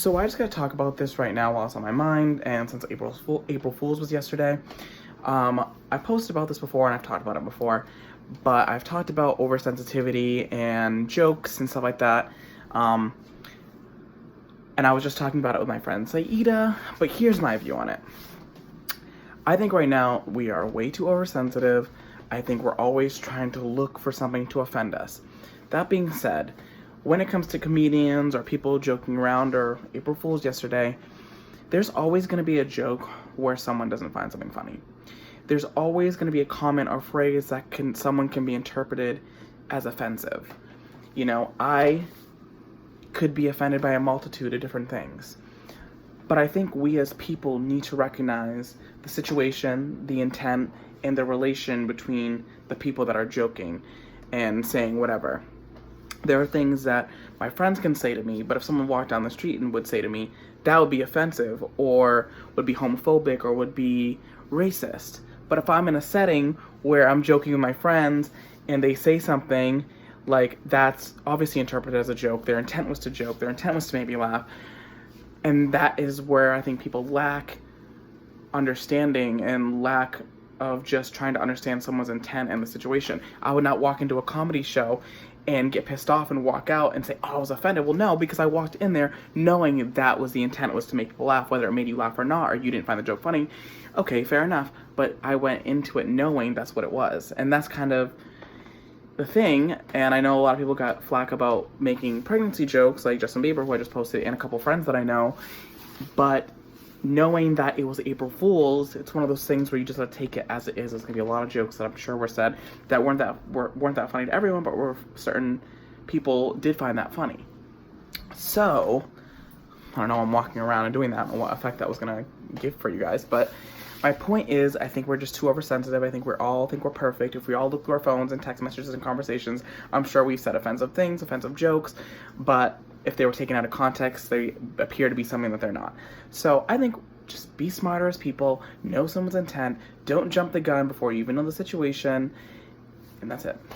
So I just gotta talk about this right now while it's on my mind, and since April Fool's was yesterday, I posted about this before and I've talked about it before, but I've talked about oversensitivity and jokes and stuff like that, and I was just talking about it with my friend Saida, but here's my view on it. I think right now we are way too oversensitive. I think we're always trying to look for something to offend us. That being said, when it comes to comedians or people joking around or April Fool's yesterday, there's always going to be a joke where someone doesn't find something funny. There's always going to be a comment or phrase that someone can be interpreted as offensive. You know, I could be offended by a multitude of different things. But I think we as people need to recognize the situation, the intent, and the relation between the people that are joking and saying whatever. There are things that my friends can say to me, but if someone walked down the street and would say to me, that would be offensive, or would be homophobic, or would be racist. But if I'm in a setting where I'm joking with my friends and they say something, like, that's obviously interpreted as a joke, their intent was to joke, their intent was to make me laugh, and that is where I think people lack understanding and lack of just trying to understand someone's intent and the situation. I would not walk into a comedy show and get pissed off and walk out and say, oh, I was offended. Well, no, because I walked in there knowing that was the intent, was to make people laugh, whether it made you laugh or not, or you didn't find the joke funny. Okay, fair enough. But I went into it knowing that's what it was. And that's kind of the thing. And I know a lot of people got flack about making pregnancy jokes, like Justin Bieber, who I just posted, and a couple friends that I know. But knowing that it was April Fool's, it's one of those things where you just have to take it as it is. There's gonna be a lot of jokes that I'm sure were said that weren't that funny to everyone, but certain people did find that funny. So I don't know, I'm walking around and doing that and what effect that was gonna give for you guys, but my point is, I think we're just too oversensitive. I think we're perfect. If we all look through our phones and text messages and conversations, I'm sure we've said offensive things, offensive jokes, but if they were taken out of context, they appear to be something that they're not. So I think just be smarter as people, know someone's intent, don't jump the gun before you even know the situation, and that's it.